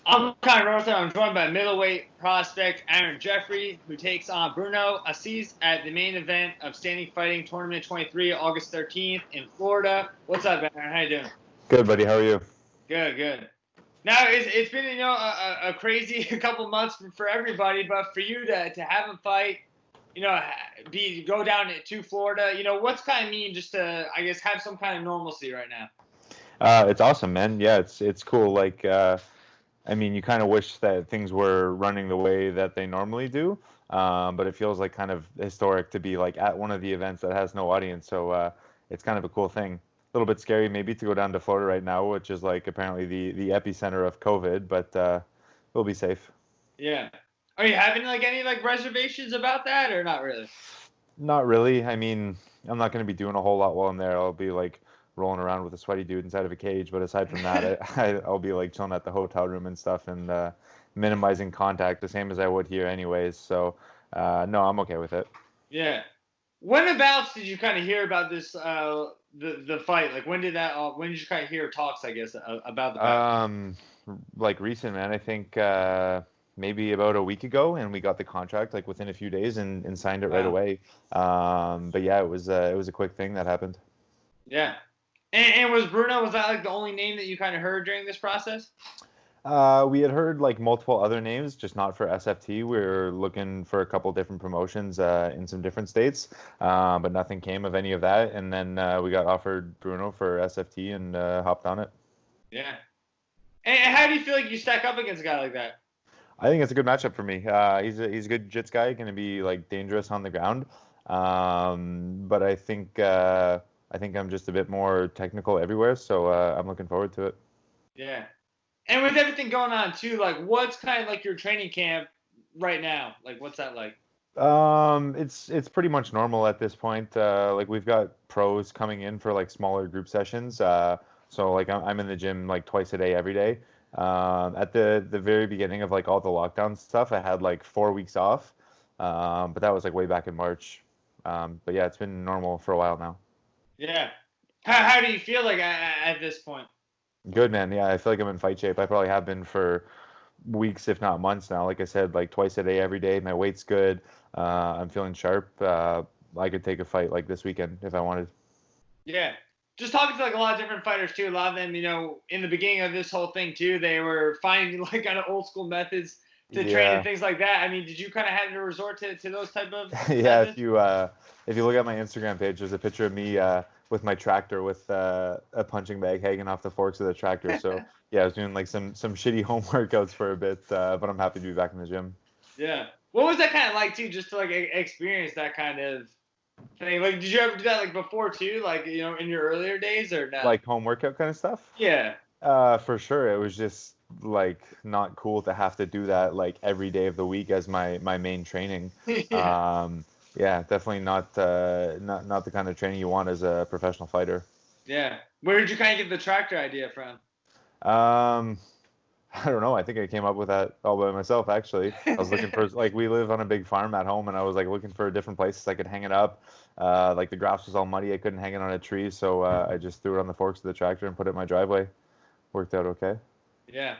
I'm kind of Northrup. I'm joined by middleweight prospect Aaron Jeffery, who takes on Bruno Asis at the main event of Standing Fighting Tournament 23, August 13th in Florida. What's up, Aaron? How you doing? Good, buddy. How are you? Good, good. Now it's been a crazy couple months for everybody, but for you to have a fight, go down to Florida, what's kind of mean just to I guess have some kind of normalcy right now. It's awesome, man. Yeah, it's cool. I mean, you kind of wish that things were running the way that they normally do, but it feels like kind of historic to be like at one of the events that has no audience. So it's kind of a cool thing. A little bit scary maybe to go down to Florida right now, which is like apparently the epicenter of COVID, but we'll be safe. Yeah. Are you having any reservations about that or not really? Not really. I mean, I'm not going to be doing a whole lot while I'm there. I'll be like rolling around with a sweaty dude inside of a cage. But aside from that, I'll be like chilling at the hotel room and stuff and minimizing contact, the same as I would here anyways. So no, I'm okay with it. Yeah. Whenabouts did you kind of hear about this the fight? Like when did that? When did you kind of hear talks? I guess about the fight. Like recent, man. I think maybe about a week ago, and we got the contract like within a few days and signed it right Wow. away. But yeah, it was a quick thing that happened. Yeah. And was that like the only name that you kind of heard during this process? We had heard like multiple other names, just not for SFT. We were looking for a couple different promotions in some different states, but nothing came of any of that. And then we got offered Bruno for SFT and hopped on it. Yeah. And how do you feel like you stack up against a guy like that? I think it's a good matchup for me. He's a good jiu-jitsu guy, going to be like dangerous on the ground. But I think I'm just a bit more technical everywhere, so I'm looking forward to it. Yeah. And with everything going on too, like what's kind of like your training camp right now? Like what's that like? It's pretty much normal at this point. Like we've got pros coming in for like smaller group sessions. So like I'm in the gym like twice a day every day. At the very beginning of like all the lockdown stuff, I had like 4 weeks off. But that was like way back in March. But yeah, it's been normal for a while now. Yeah. How do you feel like at this point? Good, man. Yeah, I feel like I'm in fight shape. I probably have been for weeks, if not months now. Like I said, like twice a day, every day. My weight's good. I'm feeling sharp. I could take a fight like this weekend if I wanted. Yeah. Just talking to like a lot of different fighters too. A lot of them, in the beginning of this whole thing too, they were finding like kind of old school methods to train and Yeah, things like that. I mean, did you kind of have to resort to those type of yeah. methods? If you look at my Instagram page, there's a picture of me with my tractor with a punching bag hanging off the forks of the tractor. So yeah, I was doing like some shitty home workouts for a bit, but I'm happy to be back in the gym. Yeah. What was that kind of like too? Just to like experience that kind of thing. Like, did you ever do that like before too? Like, in your earlier days or not? Like home workout kind of stuff. Yeah. For sure. It was just like not cool to have to do that like every day of the week as my main training. Yeah. Um, yeah, definitely not the kind of training you want as a professional fighter. Yeah. Where did you kind of get the tractor idea from? Um, I don't know. I think I came up with that all by myself, actually. I was looking for, like, we live on a big farm at home, and I was, like, looking for different places I could hang it up. Like, the grass was all muddy. I couldn't hang it on a tree, so I just threw it on the forks of the tractor and put it in my driveway. Worked out okay. Yeah.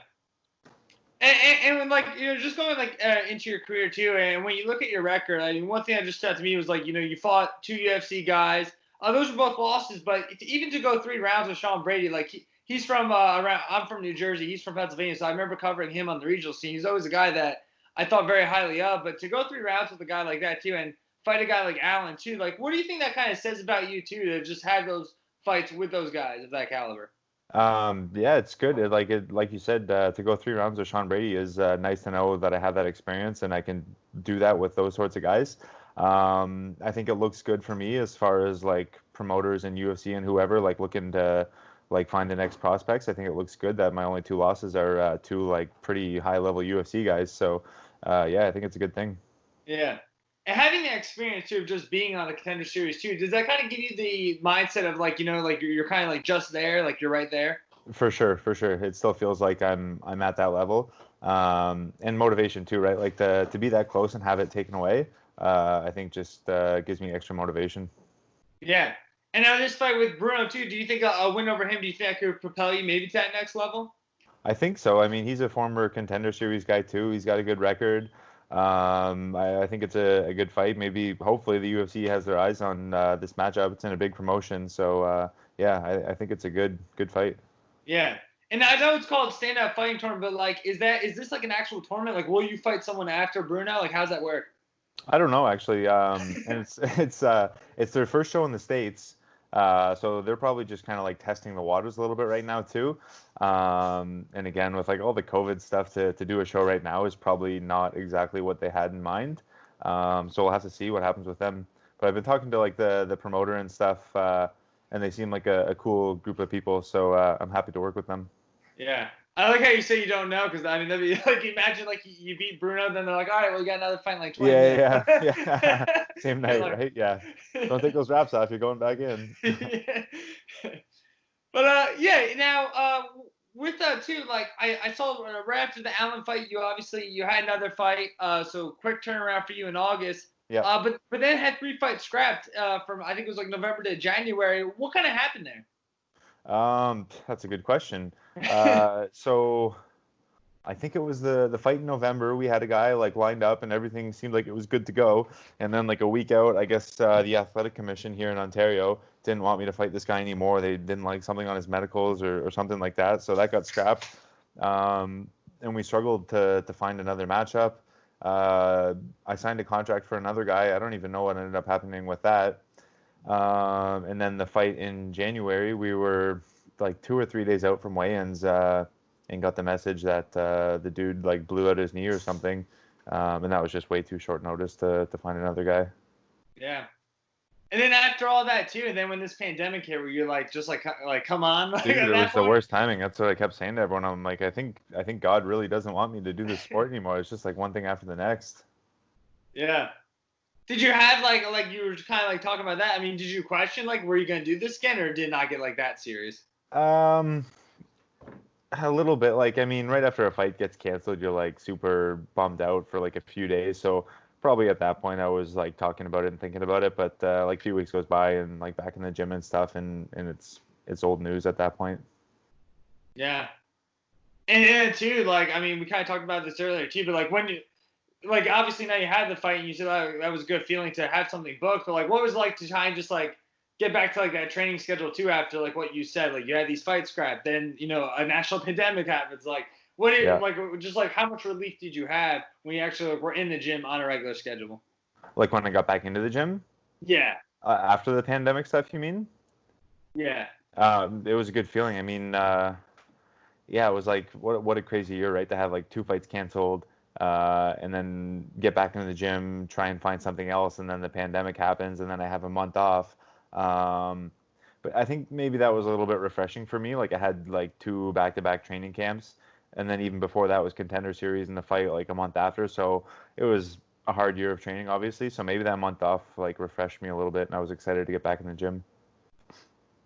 And when like just going like into your career too, and when you look at your record, I mean, one thing that just stood out to me was like you fought two UFC guys. Those were both losses, but even to go 3 rounds with Sean Brady, like he's from around. I'm from New Jersey. He's from Pennsylvania, so I remember covering him on the regional scene. He's always a guy that I thought very highly of. But to go 3 rounds with a guy like that too, and fight a guy like Allen too, like what do you think that kind of says about you too to just have those fights with those guys of that caliber? Yeah, it's good. Like you said, to go 3 rounds with Sean Brady is nice to know that I have that experience and I can do that with those sorts of guys. I think it looks good for me as far as like promoters and UFC and whoever like looking to like find the next prospects. I think it looks good that my only two losses are two like pretty high level UFC guys. So yeah, I think it's a good thing. Yeah. And having that experience too of just being on the contender series too, does that kind of give you the mindset of like, like you're kind of like just there, like you're right there? For sure, for sure. It still feels like I'm at that level. And motivation too, right? Like to be that close and have it taken away, I think just gives me extra motivation. Yeah. And now this fight with Bruno too, do you think a win over him, do you think that could propel you maybe to that next level? I think so. I mean, he's a former Contender Series guy too. He's got a good record. I think it's a good fight. Maybe, hopefully, the UFC has their eyes on this matchup. It's in a big promotion, so yeah, I think it's a good fight. Yeah. And I know it's called stand-up fighting tournament, but like, is this like an actual tournament? Like, will you fight someone after Bruno? Like, how's that work? I don't know actually. And it's their first show in the States. So they're probably just kind of like testing the waters a little bit right now too. And again, with like all the COVID stuff to do a show right now is probably not exactly what they had in mind. So we'll have to see what happens with them. But I've been talking to like the promoter and stuff, and they seem like a cool group of people. So I'm happy to work with them. Yeah. I like how you say you don't know, because I mean, that'd be like, imagine like you beat Bruno, then they're like, all right, well, you got another fight in like 20 Yeah, minutes. yeah. Same night, Like, right? Yeah. Don't take those wraps off. You're going back in. yeah. But yeah. Now with that too, like I saw right after the Allen fight, you had another fight. So quick turnaround for you in August. Yeah. But then had 3 fights scrapped from I think it was like November to January. What kind of happened there? That's a good question. So I think it was the fight in November. We had a guy like lined up and everything seemed like it was good to go. And then like a week out, I guess the athletic commission here in Ontario didn't want me to fight this guy anymore. They didn't like something on his medicals or something like that. So that got scrapped. And we struggled to find another matchup. I signed a contract for another guy. I don't even know what ended up happening with that. And then the fight in January, we were like 2 or 3 days out from weigh-ins, and got the message that the dude like blew out his knee or something, and that was just way too short notice to find another guy. Yeah. And then after all that too, and then when this pandemic hit, were you like just like come on? Like, Dude, at it that was the point? worst timing. That's what I kept saying to everyone. I'm like, I think God really doesn't want me to do this sport anymore. It's just like one thing after the next. Yeah. Did you have like you were kind of like talking about that? I mean, did you question like were you gonna do this again, or did it not get like that serious? Um, A little bit. Like, I mean, right after a fight gets canceled, you're like super bummed out for like a few days. So probably at that point, I was like talking about it and thinking about it. But like a few weeks goes by and like back in the gym and stuff, and it's old news at that point. Yeah. And then too, like I mean, we kind of talked about this earlier too, but like when you like obviously now you had the fight and you said that was a good feeling to have something booked, but like what was it like to try and just like get back to like that training schedule too after like what you said, like you had these fights scrapped, then a national pandemic happens, like what did Yeah. like just like how much relief did you have when you actually like, were in the gym on a regular schedule? Like when I got back into the gym, Yeah. after the pandemic stuff, you mean? Yeah. It was a good feeling. I mean, yeah, it was like what a crazy year, right? To have like 2 fights canceled, and then get back into the gym, try and find something else, and then the pandemic happens, and then I have a month off. Um, but I think maybe that was a little bit refreshing for me. Like I had like 2 back-to-back training camps, and then even before that was Contender Series and the fight like a month after. So it was a hard year of training, obviously. So maybe that month off like refreshed me a little bit, and I was excited to get back in the gym.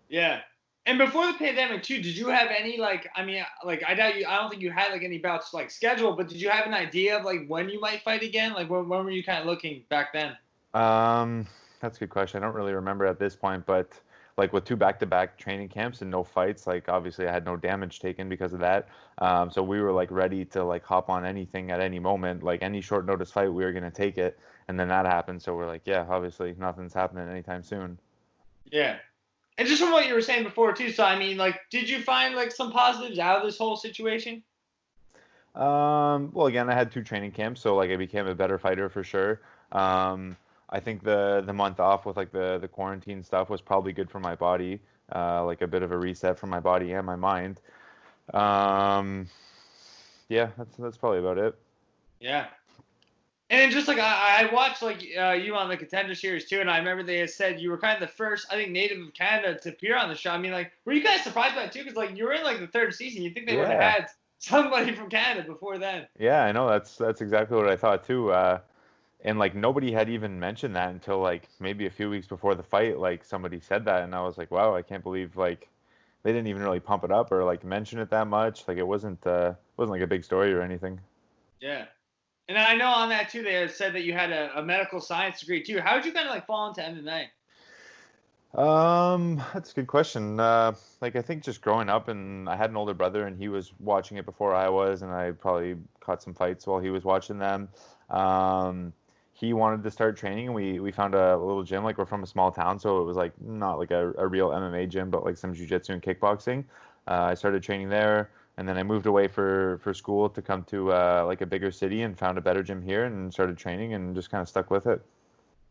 Yeah. And before the pandemic too, did you have any like I mean like I don't think you had like any bouts like scheduled, but did you have an idea of like when you might fight again? Like when were you kind of looking back then? Um, that's a good question. I don't really remember at this point, but like with 2 back-to-back training camps and no fights, like obviously I had no damage taken because of that. So we were like ready to like hop on anything at any moment, like any short notice fight, we were gonna take it. And then that happened, so we're like, yeah, obviously nothing's happening anytime soon. Yeah. And just from what you were saying before too, so I mean like did you find like some positives out of this whole situation? Well, again, I had 2 training camps, so like I became a better fighter for sure. Um, I think the month off with like the quarantine stuff was probably good for my body, like a bit of a reset for my body and my mind. Um, yeah, that's probably about it. Yeah. And then just like I watched like you on the Contender Series too, and I remember they had said you were kind of the first, I think, native of Canada to appear on the show. I mean, like, were you guys surprised by that too? Because like you were in like the third season, you think they would have Yeah, had somebody from Canada before then? yeah, I know that's exactly what I thought too. And like nobody had even mentioned that until like maybe a few weeks before the fight. Like somebody said that, and I was like, wow, I can't believe like they didn't even really pump it up or like mention it that much. Like it wasn't like a big story or anything. Yeah. And I know on that too, they had said that you had a medical science degree too. How did you kind of like fall into MMA? That's a good question. Like I think just growing up, and I had an older brother, and he was watching it before I was, and I probably caught some fights while he was watching them. Um, he wanted to start training, and we found a little gym. Like we're from a small town, so it was like not like a real MMA gym, but like some jujitsu and kickboxing. I started training there, and then I moved away for school to come to like a bigger city, and found a better gym here, and started training, and just kind of stuck with it.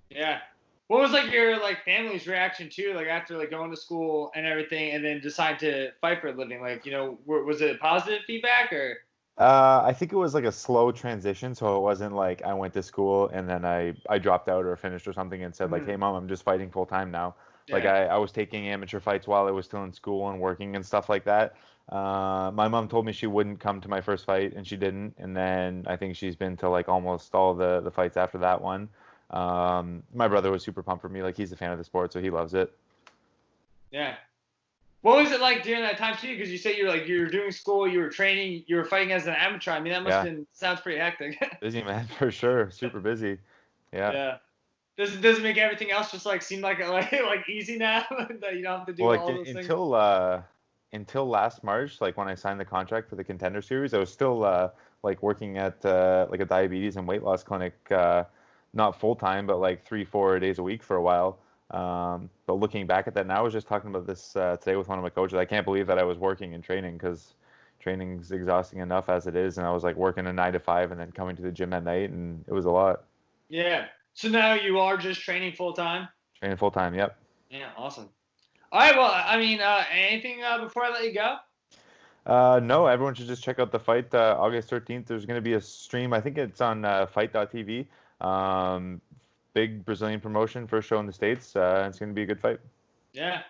Yeah. What was like your like family's reaction too, like after like going to school and everything, and then decide to fight for a living? Like, was it positive feedback or? I think it was like a slow transition, so it wasn't like I went to school and then I dropped out or finished or something and said like, hey mom, I'm just fighting full time now. Like Yeah. I was taking amateur fights while I was still in school and working and stuff like that. My mom told me she wouldn't come to my first fight and she didn't, and then I think she's been to like almost all the fights after that one. My brother was super pumped for me, like he's a fan of the sport, so he loves it. Yeah. What was it like during that time too? Because you said you were doing school, you were training, you were fighting as an amateur. I mean, that must Yeah, have been sounds pretty hectic. busy man for sure, super busy. Yeah. Yeah. Does it make everything else just like seem like like easy now that you don't have to Well, do like all those things? until last March, like when I signed the contract for the Contender series, I was still like working at like a diabetes and weight loss clinic, not full time, but like 3, 4 days a week for a while. But looking back at that now, I was just talking about this today with one of my coaches. I can't believe that I was working and training because training's exhausting enough as it is, and I was like working a 9 to 5 and then coming to the gym at night, and it was a lot. Yeah. So now you are just training full time? Training full time, yep. Yeah, awesome. All right, well, I mean, anything before I let you go? No, everyone should just check out the fight August 13th. There's going to be a stream. I think it's on fight.tv. Um, Big Brazilian promotion, first show in the States. It's going to be a good fight. Yeah.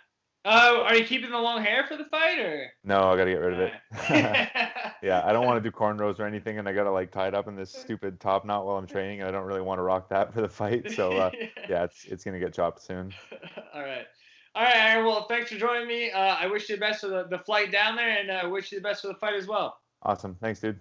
Are you keeping the long hair for the fight or? No, I got to get rid of it. Alright. Yeah, I don't want to do cornrows or anything, and I got to like tie it up in this stupid top knot while I'm training, and I don't really want to rock that for the fight. So yeah, it's going to get chopped soon. All right. All right, Aaron. Well, thanks for joining me. I wish you the best for the flight down there, and I wish you the best for the fight as well. Awesome. Thanks, dude.